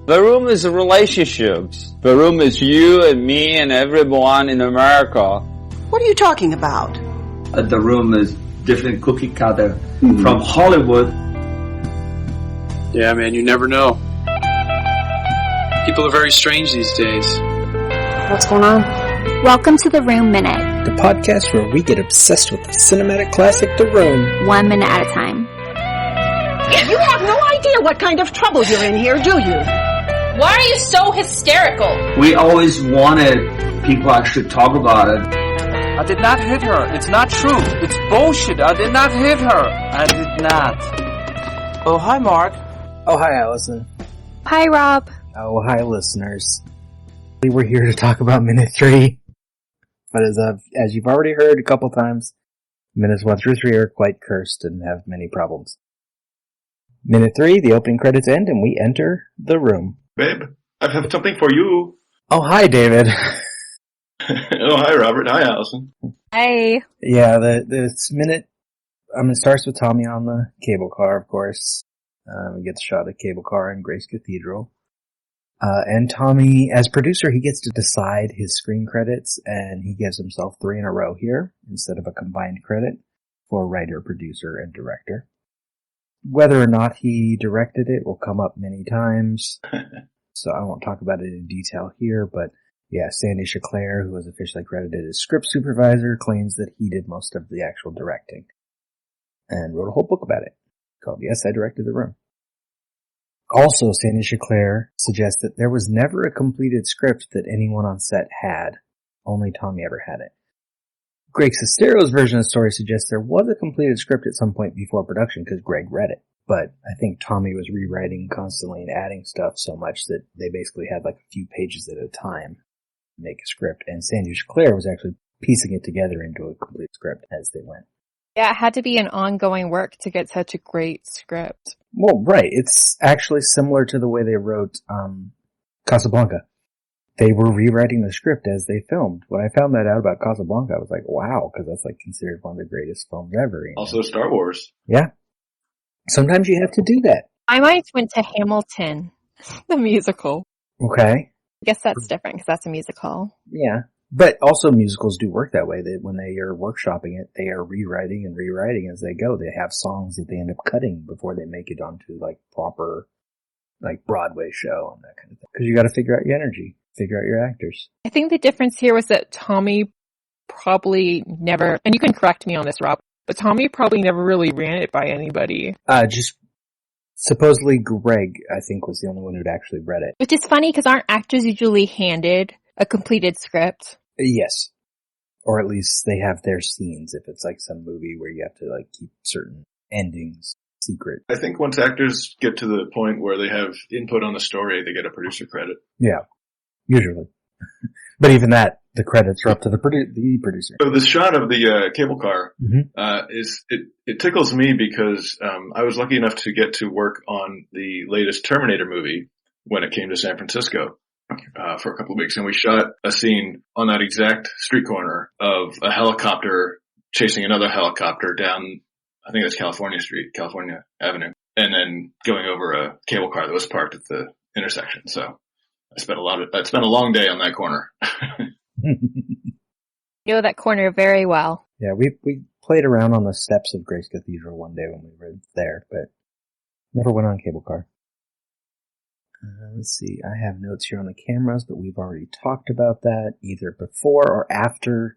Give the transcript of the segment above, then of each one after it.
The room is relationships. The room is you and me and everyone in America. What are you talking about? The room is different cookie cutter from Hollywood. Yeah, man, you never know. People are very strange these days. What's going on? Welcome to The Room Minute. The podcast where we get obsessed with the cinematic classic The Room. 1 minute at a time. You have no idea what kind of trouble you're in here, do you? Why are you so hysterical? We always wanted people actually talk about it. I did not hit her. It's not true. It's bullshit. I did not hit her. I did not. Oh, hi, Mark. Oh, hi, Allison. Hi, Rob. Oh, hi, listeners. We're here to talk about Minute 3. But as you've already heard a couple times, Minutes 1 through 3 are quite cursed and have many problems. Minute 3, the opening credits end, and we enter the room. Babe, I have something for you. Oh, hi, David. Oh, hi, Robert. Hi, Allison. Hey. Yeah, this minute, it starts with Tommy on the cable car, of course. We get the shot of the cable car in Grace Cathedral. And Tommy, as producer, he gets to decide his screen credits, and he gives himself 3 in a row here, instead of a combined credit for writer, producer, and director. Whether or not he directed it will come up many times, so I won't talk about it in detail here, but yeah, Sandy Chaclair, who was officially credited as script supervisor, claims that he did most of the actual directing, and wrote a whole book about it, called Yes, I Directed the Room. Also, Sandy Chaclair suggests that there was never a completed script that anyone on set had, only Tommy ever had it. Greg Sestero's version of the story suggests there was a completed script at some point before production because Greg read it. But I think Tommy was rewriting constantly and adding stuff so much that they basically had like a few pages at a time to make a script. And Sandy Chaclair was actually piecing it together into a complete script as they went. Yeah, it had to be an ongoing work to get such a great script. Well, right. It's actually similar to the way they wrote Casablanca. They were rewriting the script as they filmed. When I found that out about Casablanca, I was like, wow, because that's like considered one of the greatest films ever. You know? Also Star Wars. Yeah. Sometimes you have to do that. I might went to Hamilton, the musical. Okay. I guess that's different because that's a musical. Yeah. But also musicals do work that way. That when they are workshopping it, they are rewriting and rewriting as they go. They have songs that they end up cutting before they make it onto like proper like Broadway show and that kind of thing. Because you got to figure out your energy. Figure out your actors. I think the difference here was that Tommy probably never, and you can correct me on this, Rob, but Tommy probably never really ran it by anybody. Just supposedly Greg, I think, was the only one who'd actually read it. Which is funny because aren't actors usually handed a completed script? Yes. Or at least they have their scenes if it's like some movie where you have to like keep certain endings secret. I think once actors get to the point where they have input on the story, they get a producer credit. Yeah. Usually. But even that, the credits are up to the producer. So the shot of the cable car it tickles me because I was lucky enough to get to work on the latest Terminator movie when it came to San Francisco for a couple of weeks, and we shot a scene on that exact street corner of a helicopter chasing another helicopter down, I think that's California Avenue, and then going over a cable car that was parked at the intersection. So I spent a long day on that corner. You know that corner very well. Yeah, we played around on the steps of Grace Cathedral one day when we were there, but never went on cable car. Let's see, I have notes here on the cameras, but we've already talked about that either before or after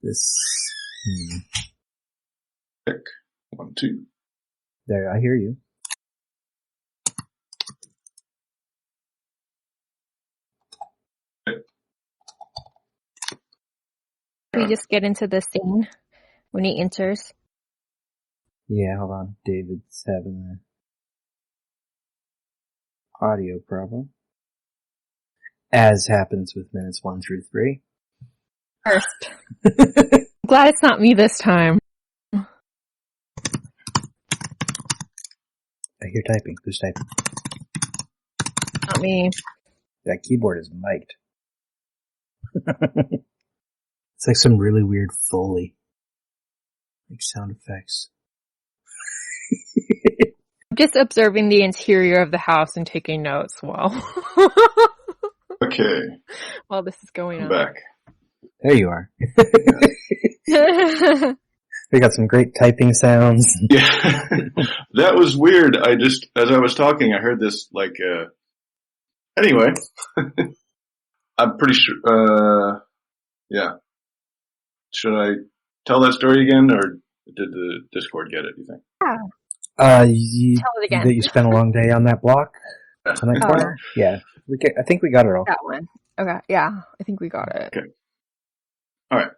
this. Check. 1, 2. There, I hear you. We just get into the scene when he enters. Yeah, hold on. David's having an audio problem. As happens with minutes 1 through 3. First. Glad it's not me this time. I hear typing. Who's typing? Not me. That keyboard is mic'd. It's like some really weird Foley. Like sound effects. Just observing the interior of the house and taking notes while Okay, while this is going I'm on. back. There you are. We got some great typing sounds. Yeah, that was weird. As I was talking, I heard this, anyway, I'm pretty sure, yeah. Should I tell that story again, or did the Discord get it, you think? Tell it again. That you spent a long day on that block? On that corner? Yeah. I think we got it all. That one. Okay, yeah, I think we got it. Okay. All right.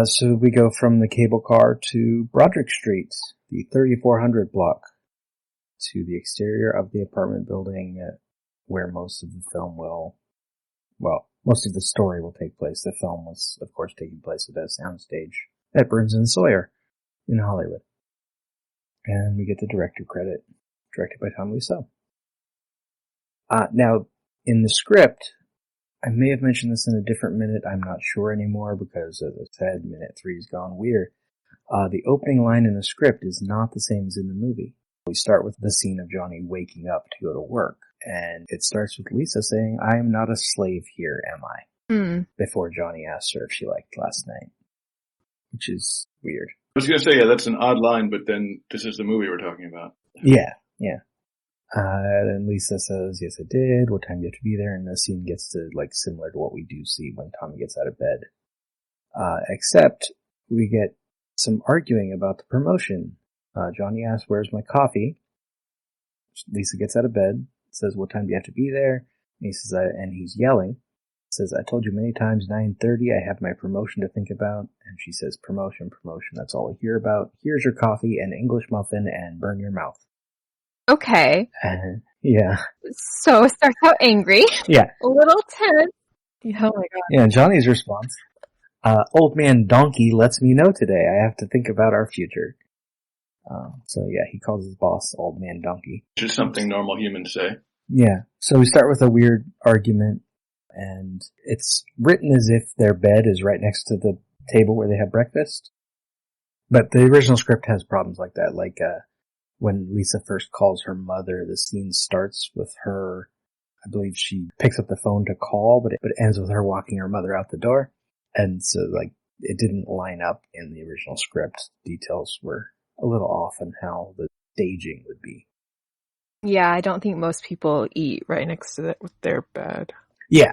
So we go from the cable car to Broderick Street, the 3400 block, to the exterior of the apartment building where most of the film most of the story will take place. The film was, of course, taking place at a soundstage at Burns and Sawyer in Hollywood. And we get the director credit, directed by Tom Wiseau. Now, in the script, I may have mentioned this in a different minute. I'm not sure anymore because, as I said, minute 3's gone weird. The opening line in the script is not the same as in the movie. We start with the scene of Johnny waking up to go to work, and it starts with Lisa saying, "I am not a slave here, am I?" Before Johnny asks her if she liked last night, which is weird. I was going to say, yeah, that's an odd line, but then this is the movie we're talking about. Yeah. Then Lisa says, "Yes, I did. What time do you have to be there?" And the scene gets to, similar to what we do see when Tommy gets out of bed. Except we get some arguing about the promotion. Johnny asks, "Where's my coffee?" Lisa gets out of bed, says, "What time do you have to be there?" And he says, and he's yelling. Says, "I told you many times, 9:30, I have my promotion to think about." And she says, promotion, that's all I hear about. Here's your coffee, an English muffin, and burn your mouth. Okay. Yeah. So it starts out angry. Yeah. A little tense. Oh my god. Yeah, and Johnny's response, "Old man donkey lets me know today. I have to think about our future." So yeah, he calls his boss old man donkey. Which is something normal humans say. Yeah. So we start with a weird argument, and it's written as if their bed is right next to the table where they have breakfast. But the original script has problems like that. When Lisa first calls her mother, the scene starts with her, I believe she picks up the phone to call, but it ends with her walking her mother out the door. And so, it didn't line up in the original script. Details were a little off on how the staging would be. Yeah, I don't think most people eat right next to their bed. Yeah.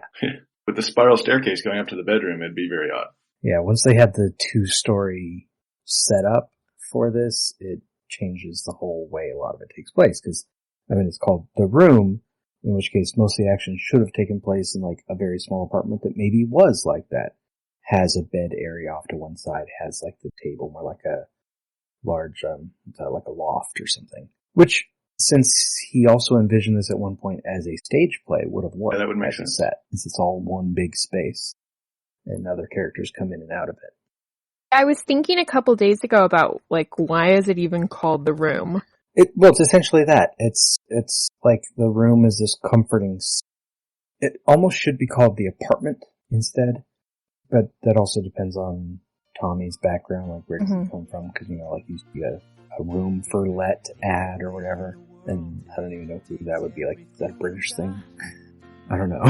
With the spiral staircase going up to the bedroom, it'd be very odd. Yeah, once they had the 2-story set up for this, it changes the whole way a lot of it takes place. Because, it's called The Room, in which case most of the action should have taken place in, a very small apartment that maybe was like that. Has a bed area off to one side, has, the table, more like a large, like a loft or something. Which, since he also envisioned this at one point as a stage play, would have worked. Yeah, that would make sense. Set, since it's all one big space, and other characters come in and out of it. I was thinking a couple days ago about, why is it even called The Room? It's essentially that. It's like the room is this comforting. It almost should be called The Apartment instead, but that also depends on Tommy's background, where does he come from? Because, used to be a room for let ad or whatever, and I don't even know who that would be. Is that a British thing? I don't know.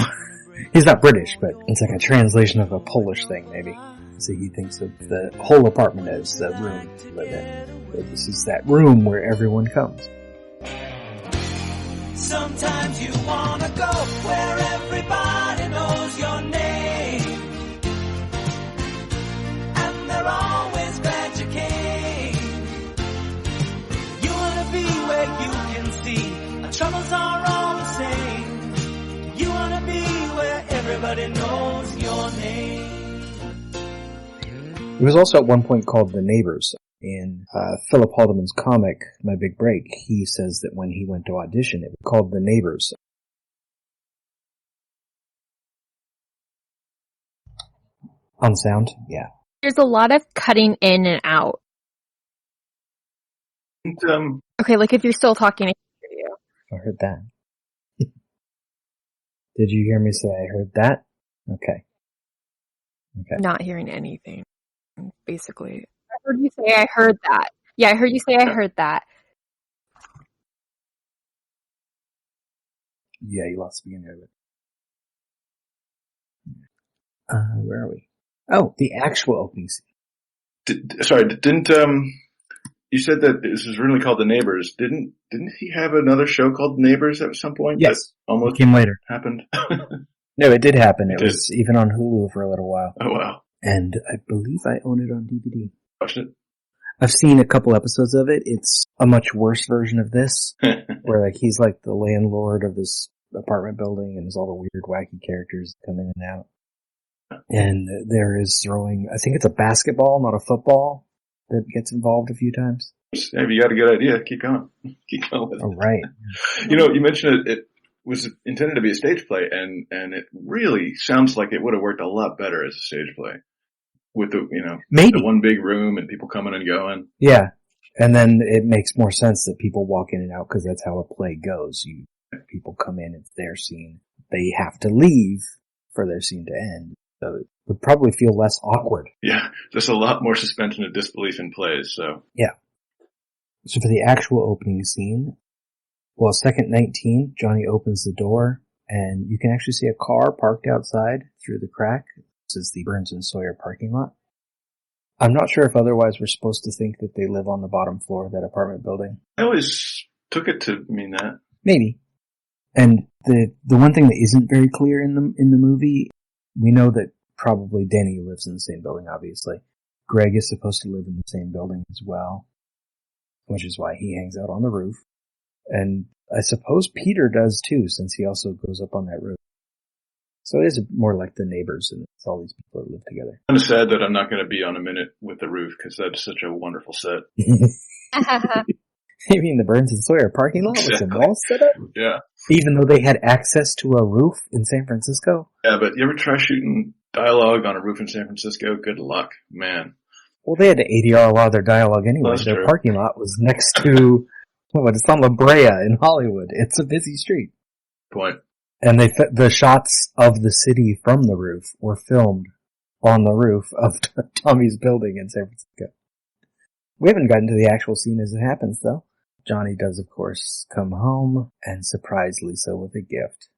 He's not British, but it's like a translation of a Polish thing, maybe. So he thinks of the whole apartment as a room to live in. But this is that room where everyone comes. Sometimes you wanna go where everybody knows your name, and they're always glad you came. You wanna be where you can see our troubles are all the same. You wanna be where everybody knows your name. It was also at one point called The Neighbors. In Philip Haldeman's comic, My Big Break, he says that when he went to audition, it was called The Neighbors. On sound? Yeah. There's a lot of cutting in and out. Okay, if you're still talking, I can hear you. I heard that. Did you hear me say I heard that? Okay. Not hearing anything, basically. I heard you say I heard that. Yeah, I heard you say I heard that. Yeah, you lost the beginning of it. Where are we? Oh, the actual opening scene. Didn't you said that this was originally called The Neighbors? Didn't he have another show called Neighbors at some point? Yes, that almost it came later. Happened. No, it did happen. It did. was even on Hulu for a little while. Oh wow! And I believe I own it on DVD. Watched it. I've seen a couple episodes of it. It's a much worse version of this, where like he's like the landlord of this apartment building, and there's all the weird, wacky characters that come in and out. And there is throwing. I think it's a basketball, not a football, that gets involved a few times. If you got a good idea, keep going. Keep going with it. Oh, right. You know, you mentioned it was intended to be a stage play, and it really sounds like it would have worked a lot better as a stage play. With the, maybe the one big room and people coming and going. Yeah. And then it makes more sense that people walk in and out because that's how a play goes. People come in, it's their scene. They have to leave for their scene to end. So it would probably feel less awkward. Yeah. There's a lot more suspension of disbelief in plays, so. Yeah. So for the actual opening scene, well, second 19, Johnny opens the door and you can actually see a car parked outside through the crack. This is the Burns and Sawyer parking lot. I'm not sure if otherwise we're supposed to think that they live on the bottom floor of that apartment building. I always took it to mean that. Maybe. And the one thing that isn't very clear in the movie, we know that probably Denny lives in the same building, obviously. Greg is supposed to live in the same building as well, which is why he hangs out on the roof. And I suppose Peter does too, since he also goes up on that roof. So it is more like The Neighbors, and it's all these people that live together. I'm sad that I'm not going to be on a minute with the roof, because that's such a wonderful set. You mean the Burns and Sawyer parking lot with some walls set up? Yeah. Even though they had access to a roof in San Francisco? Yeah, but you ever try shooting dialogue on a roof in San Francisco? Good luck, man. Well, they had to ADR a lot of their dialogue anyway. That's their true. Parking lot was next to, it's on La Brea in Hollywood. It's a busy street. Point. And the shots of the city from the roof were filmed on the roof of Tommy's building in San Francisco. We haven't gotten to the actual scene as it happens, though. Johnny does, of course, come home and surprise Lisa with a gift.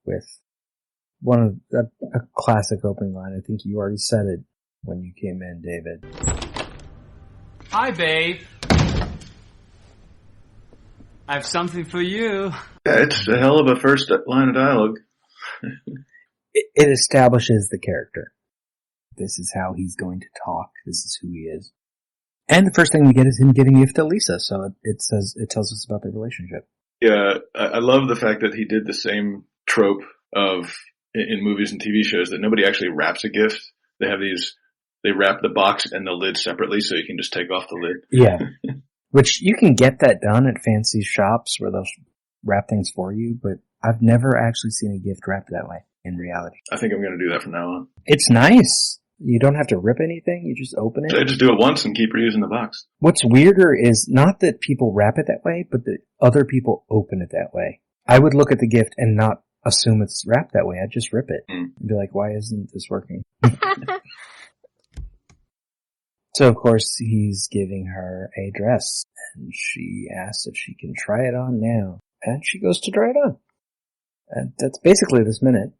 With one of a classic opening line. I think you already said it when you came in, David. Hi, babe. I have something for you. Yeah, it's a hell of a first line of dialogue. It establishes the character. This is how he's going to talk. This is who he is. And the first thing we get is him giving a gift to Lisa, so it tells us about their relationship. Yeah, I love the fact that he did the same trope of in movies and TV shows that nobody actually wraps a gift. They wrap the box and the lid separately, so you can just take off the lid. Yeah. Which you can get that done at fancy shops where they'll wrap things for you, but I've never actually seen a gift wrapped that way in reality. I think I'm going to do that from now on. It's nice. You don't have to rip anything. You just open it. I just do it once and keep reusing the box. What's weirder is not that people wrap it that way, but that other people open it that way. I would look at the gift and not assume it's wrapped that way. I'd just rip it and be like, why isn't this working? So, of course, he's giving her a dress, and she asks if she can try it on now. And she goes to try it on. And that's basically this minute.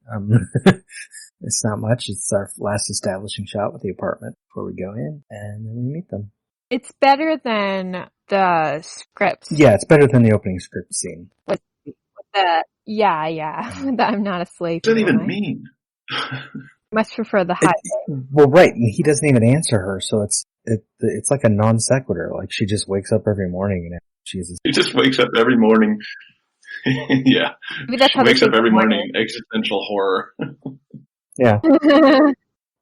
It's not much. It's our last establishing shot with the apartment before we go in, and then we meet them. It's better than the scripts. Yeah, it's better than the opening script scene. With the, yeah. That I'm not a slave. What does that even mean? Much prefer the high. Well, right, and he doesn't even answer her, so it's like a non sequitur. Like she just wakes up every morning and she just wakes up every morning. Yeah, maybe that's she how wakes up every morning. Existential horror. Yeah,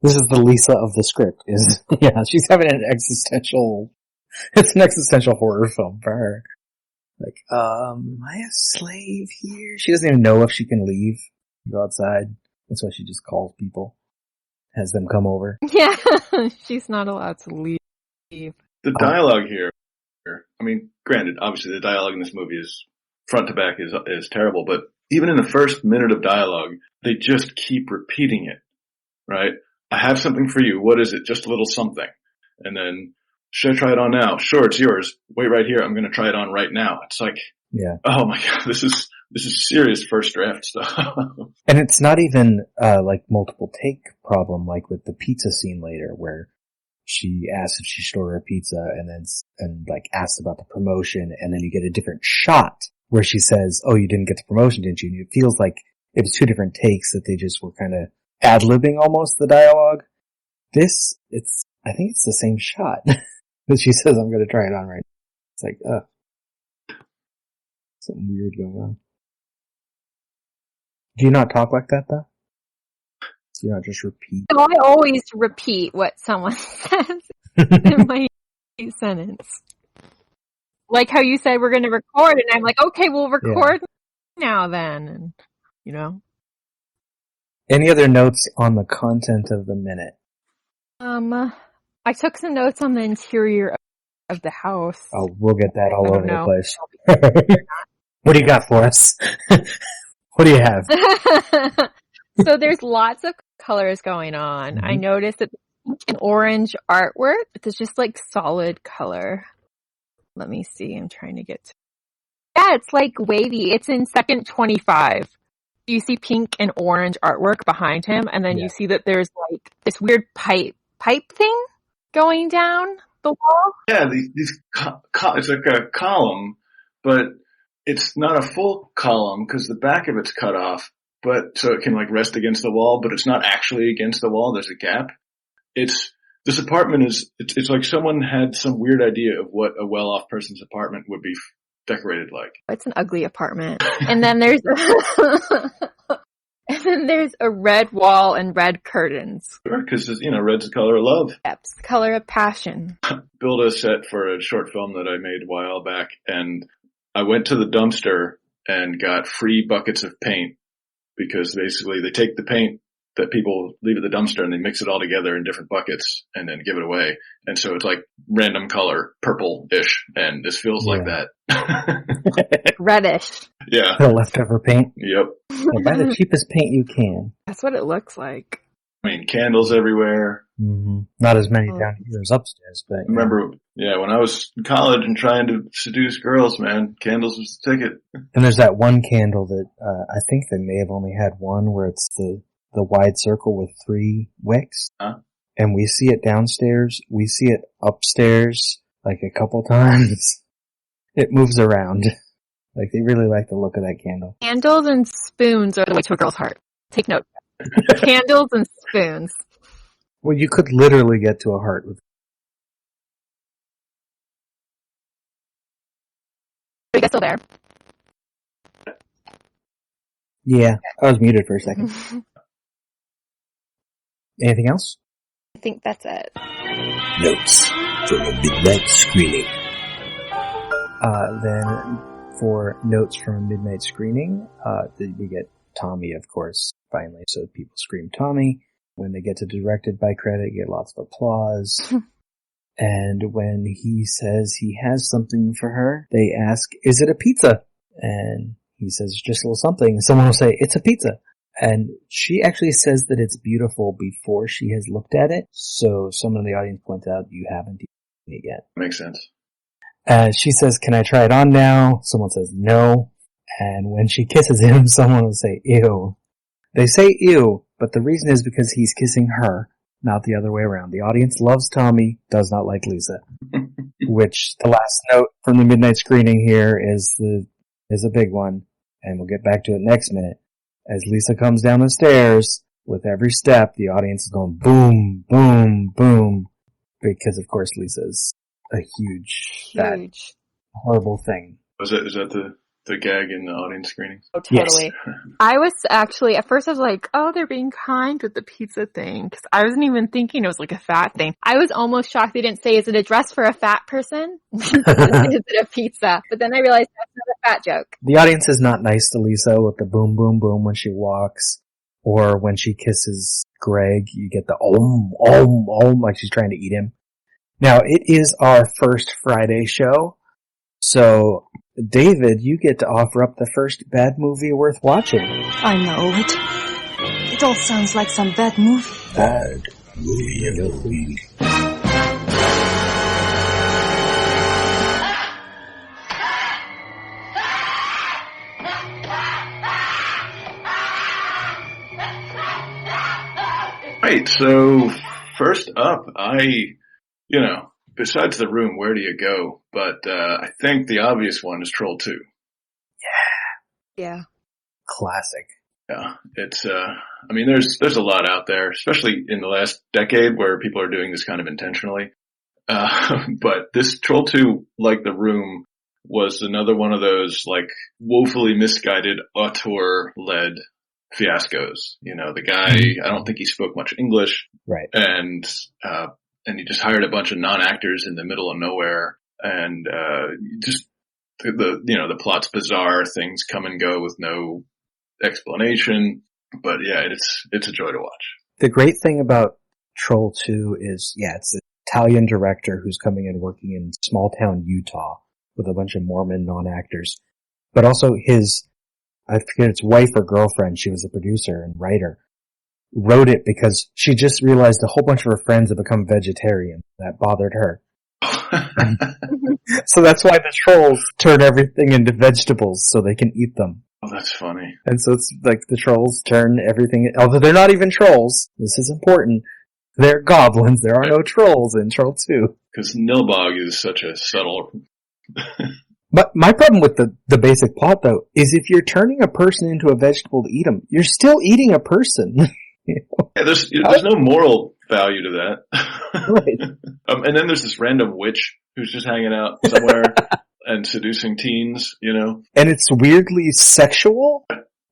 this is the Lisa of the script. She's having an existential. It's an existential horror film for her. Like, am I a slave here? She doesn't even know if she can leave, go outside. That's why she just calls people, has them come over. Yeah, she's not allowed to leave. The dialogue here, I mean, granted, obviously the dialogue in this movie is front to back is terrible, but even in the first minute of dialogue, they just keep repeating it, right? I have something for you. What is it? Just a little something. And then, should I try it on now? Sure, it's yours. Wait right here. I'm going to try it on right now. It's like, Yeah. Oh my god, this is serious first draft stuff. And it's not even, like multiple take problem, like with the pizza scene later, where she asks if she should order a pizza and like asks about the promotion, and then you get a different shot where she says, oh, you didn't get the promotion, didn't you? And it feels like it was two different takes that they just were kind of ad-libbing almost the dialogue. I think it's the same shot that she says, I'm going to try it on right now. It's like, something weird going on. Do you not talk like that though? Do you not just repeat? So I always repeat what someone says in my sentence. Like how you said we're going to record, and I'm like, okay, we'll record now then. And, you know. Any other notes on the content of the minute? I took some notes on the interior of the house. Oh, we'll get that all over the place. What do you got for us? What do you have? So there's lots of colors going on. I noticed that the pink and orange artwork, it's just like solid color. Let me see. I'm trying to get to... Yeah, it's like wavy. It's in second 25. You see pink and orange artwork behind him, and then you see that there's like this weird pipe thing going down the wall. Yeah, these it's like a column, but it's not a full column because the back of it's cut off, but so it can like rest against the wall, but it's not actually against the wall. There's a gap. This apartment it's like someone had some weird idea of what a well-off person's apartment would be decorated like. It's an ugly apartment. And then there's a red wall and red curtains. Sure, because red's the color of love. Yep, it's the color of passion. Built a set for a short film that I made a while back, and I went to the dumpster and got free buckets of paint because basically they take the paint that people leave at the dumpster and they mix it all together in different buckets and then give it away. And so it's like random color, purple-ish, and this feels like that. Reddish. Yeah. The leftover paint? Yep. Well, buy the cheapest paint you can. That's what it looks like. I mean, candles everywhere. Mm-hmm. Not as many down here as upstairs, but... Remember, when I was in college and trying to seduce girls, man, candles was the ticket. And there's that one candle that, I think they may have only had one where it's the wide circle with 3 wicks. Huh? And we see it downstairs. We see it upstairs like a couple times. It moves around. Like they really like the look of that candle. Candles and spoons are the way to a girl's heart. Take note. Candles and spoons. Well, you could literally get to a heart with. Are you guys still there? Yeah, I was muted for a second. Anything else? I think that's it. Notes from a midnight screening. Then for notes from a midnight screening, we get Tommy, of course, finally. So people scream Tommy. When they get to directed by credit, you get lots of applause. And when he says he has something for her, they ask, is it a pizza? And he says, just a little something. Someone will say, it's a pizza. And she actually says that it's beautiful before she has looked at it. So someone in the audience points out, you haven't eaten it yet. Makes sense. She says, can I try it on now? Someone says no. And when she kisses him, someone will say, ew. They say ew, but the reason is because he's kissing her, not the other way around. The audience loves Tommy, does not like Lisa. Which, the last note from the midnight screening here is a big one. And we'll get back to it next minute. As Lisa comes down the stairs, with every step, the audience is going boom, boom, boom. Because, of course, Lisa's a huge, fat, horrible thing. Is that the gag in the audience screening? Oh, totally. Yes. I was actually, at first I was like, oh, they're being kind with the pizza thing. Because I wasn't even thinking it was like a fat thing. I was almost shocked they didn't say, is it a dress for a fat person? Is it a pizza? But then I realized that's not a fat joke. The audience is not nice to Lisa with the boom, boom, boom when she walks. Or when she kisses Greg, you get the like she's trying to eat him. Now, it is our first Friday show. So, David, you get to offer up the first bad movie worth watching. I know it. It all sounds like some bad movie. Bad movie of the week. Right, so first up, besides The Room, where do you go? But I think the obvious one is Troll 2. Yeah. Classic. Yeah, it's, there's a lot out there, especially in the last decade where people are doing this kind of intentionally. But this Troll 2, like The Room, was another one of those, like, woefully misguided auteur-led fiascos. The guy, I don't think he spoke much English. Right. And he just hired a bunch of non-actors in the middle of nowhere. And, the plot's bizarre, things come and go with no explanation. But yeah, it's a joy to watch. The great thing about Troll 2 is, it's an Italian director who's coming in working in small town Utah with a bunch of Mormon non-actors. But also I forget it's wife or girlfriend, she was a producer and writer, wrote it because she just realized a whole bunch of her friends have become vegetarian. That bothered her. So that's why the trolls turn everything into vegetables so they can eat them. Oh, that's funny. And so it's like the trolls turn everything, although they're not even trolls, this is important, they're goblins, there are no trolls in Troll 2. Because Nilbog is such a subtle... But my problem with the basic plot, though, is if you're turning a person into a vegetable to eat them, you're still eating a person. Yeah, there's no moral value to that. Right. And then there's this random witch who's just hanging out somewhere and seducing teens, And it's weirdly sexual,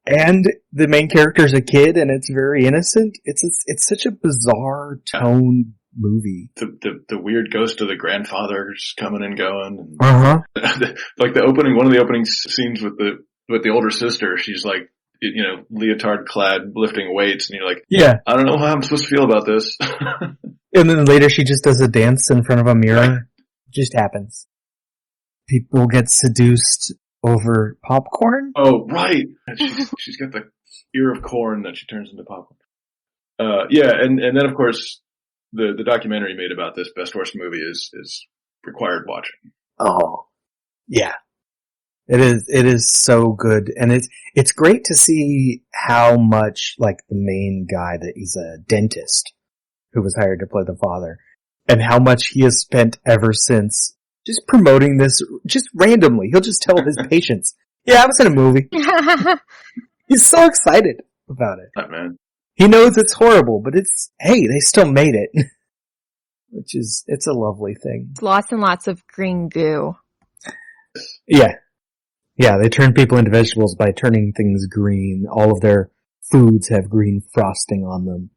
and the main character's a kid, and it's very innocent. It's such a bizarre tone movie. The weird ghost of the grandfather's coming and going. Uh-huh. Like one of the opening scenes with the older sister, she's like, leotard clad lifting weights, and you're like, yeah, I don't know how I'm supposed to feel about this. And then later she just does a dance in front of a mirror. It just happens. People get seduced over popcorn. Oh, right. She's got the ear of corn that she turns into popcorn. And then of course the documentary made about this Best Worst Movie is required watching. Oh, yeah. It is so good. And it's great to see how much, like, the main guy, that he's a dentist who was hired to play the father, and how much he has spent ever since just promoting this, just randomly. He'll just tell his patients, yeah, I was in a movie. He's so excited about it. Oh, man. He knows it's horrible, but hey, they still made it. It's a lovely thing. Lots and lots of green goo. Yeah. Yeah, they turn people into vegetables by turning things green. All of their foods have green frosting on them.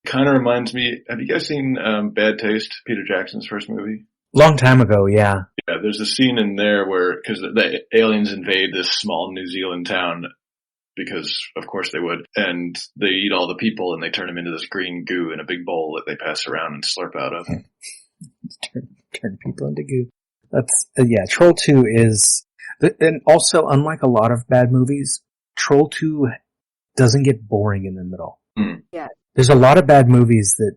Kind of reminds me, have you guys seen Bad Taste, Peter Jackson's first movie? Long time ago, yeah. Yeah, there's a scene in there where, because the aliens invade this small New Zealand town, because of course they would, and they eat all the people and they turn them into this green goo in a big bowl that they pass around and slurp out of. Turn people into goo. That's, Troll 2 is, and also unlike a lot of bad movies, Troll 2 doesn't get boring in the middle. Yeah. There's a lot of bad movies that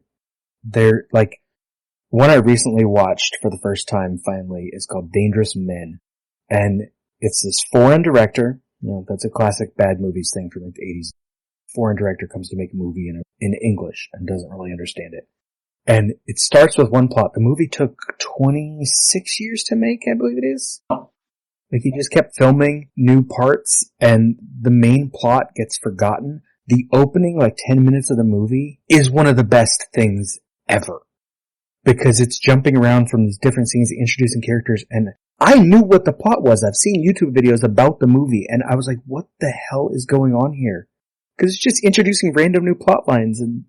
they're like, one I recently watched for the first time finally is called Dangerous Men. And it's this foreign director, that's a classic bad movies thing from like the 80s. Foreign director comes to make a movie in English and doesn't really understand it. And it starts with one plot. The movie took 26 years to make, I believe it is. Like, he just kept filming new parts, and the main plot gets forgotten. The opening, 10 minutes of the movie is one of the best things ever. Because it's jumping around from these different scenes, introducing characters, and I knew what the plot was. I've seen YouTube videos about the movie, and I was like, what the hell is going on here? Because it's just introducing random new plot lines and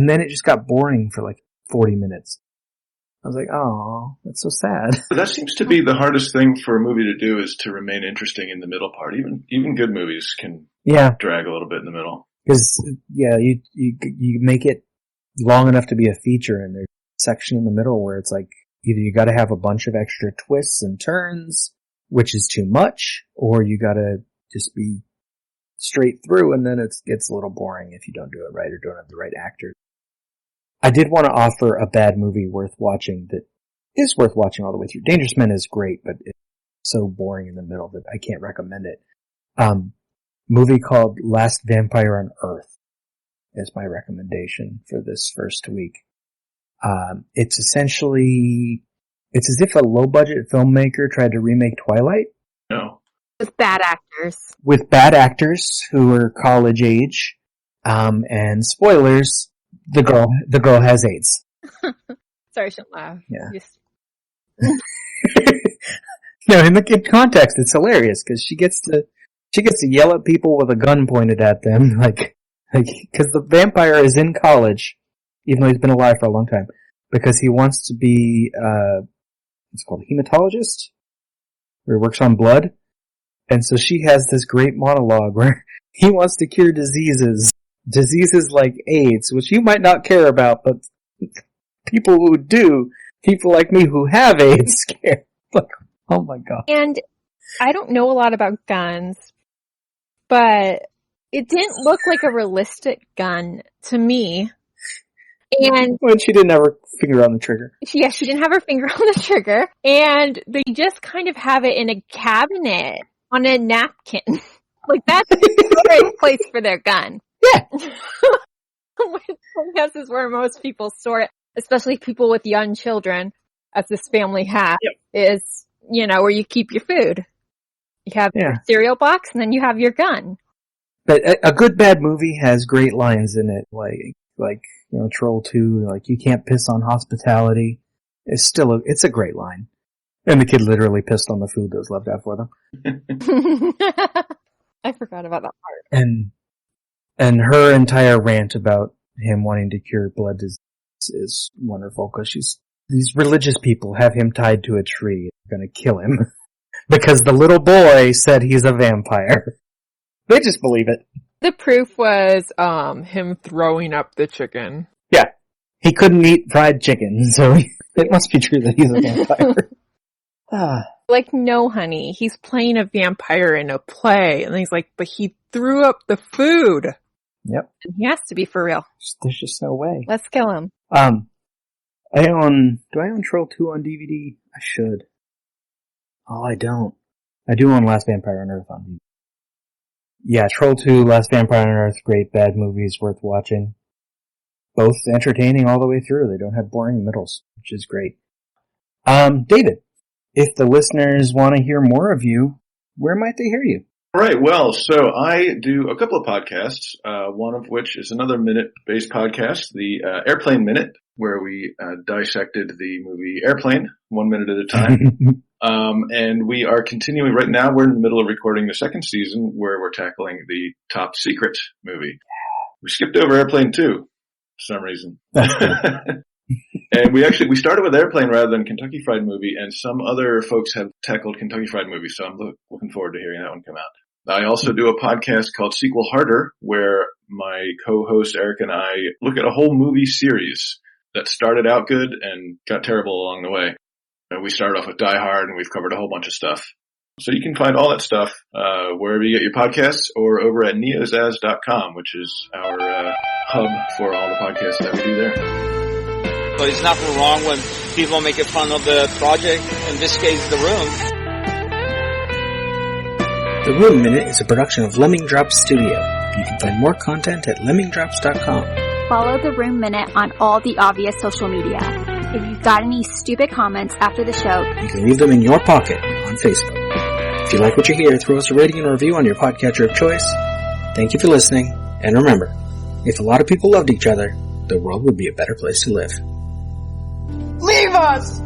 then it just got boring for 40 minutes. I was like, oh, that's so sad. That seems to be the hardest thing for a movie to do, is to remain interesting in the middle part. Even good movies can drag a little bit in the middle. Because, you make it long enough to be a feature, and there's a section in the middle where it's like, either you gotta have a bunch of extra twists and turns, which is too much, or you gotta just be straight through, and then it gets a little boring if you don't do it right or don't have the right actors. I did want to offer a bad movie worth watching that is worth watching all the way through. Dangerous Men is great, but it's so boring in the middle that I can't recommend it. Movie called Last Vampire on Earth. is my recommendation for this first week. It's essentially, it's as if a low-budget filmmaker tried to remake Twilight. No. With bad actors. With bad actors who are college age. And spoilers, the girl has AIDS. Sorry, I shouldn't laugh. Yeah. Just... No, in context, it's hilarious because she gets to yell at people with a gun pointed at them, because the vampire is in college, even though he's been alive for a long time, because he wants to be, what's it called, hematologist? Where he works on blood. And so she has this great monologue where he wants to cure diseases like AIDS, which you might not care about, but people who do, people like me who have AIDS care. Like, oh my god. And I don't know a lot about guns, but it didn't look like a realistic gun to me. And when she didn't have her finger on the trigger. Yeah, she didn't have her finger on the trigger. And they just kind of have it in a cabinet on a napkin. Like, that's the right place for their gun. Yeah. I guess is where most people store it, especially people with young children, as this family has, is, where you keep your food. You have your cereal box, and then you have your gun. But a good bad movie has great lines in it, like Troll 2, like, you can't piss on hospitality. It's a great line. And the kid literally pissed on the food that was left out for them. I forgot about that part. And her entire rant about him wanting to cure blood disease is wonderful, because these religious people have him tied to a tree and are going to kill him because the little boy said he's a vampire. They just believe it. The proof was him throwing up the chicken. Yeah. He couldn't eat fried chicken, so it must be true that he's a vampire. Like, no, honey, he's playing a vampire in a play. And he's like, but he threw up the food. Yep. He has to be for real. There's just no way. Let's kill him. Do I own Troll 2 on DVD? I should. Oh, I don't. I do own Last Vampire on Earth on DVD. Yeah, Troll 2, Last Vampire on Earth, great bad movies worth watching. Both entertaining all the way through. They don't have boring middles, which is great. David, if the listeners want to hear more of you, where might they hear you? All right. Well, so I do a couple of podcasts, one of which is another minute-based podcast, the Airplane Minute, where we dissected the movie Airplane 1 minute at a time. And we are continuing right now. We're in the middle of recording the second season where we're tackling the Top Secret movie. We skipped over Airplane 2 for some reason. And we started with Airplane rather than Kentucky Fried Movie, and some other folks have tackled Kentucky Fried Movie, so I'm looking forward to hearing that one come out. I also do a podcast called Sequel Harder, where my co-host Eric and I look at a whole movie series that started out good and got terrible along the way. We started off with Die Hard, and we've covered a whole bunch of stuff. So you can find all that stuff wherever you get your podcasts, or over at neozaz.com, which is our hub for all the podcasts that we do there. But there's nothing wrong when people make fun of the project, in this case, The Room. The Room Minute is a production of Lemming Drops Studio. You can find more content at lemmingdrops.com. Follow The Room Minute on all the obvious social media. If you've got any stupid comments after the show, you can leave them in your pocket on Facebook. If you like what you hear, throw us a rating and a review on your podcatcher of choice. Thank you for listening, and remember, if a lot of people loved each other, the world would be a better place to live. Leave us!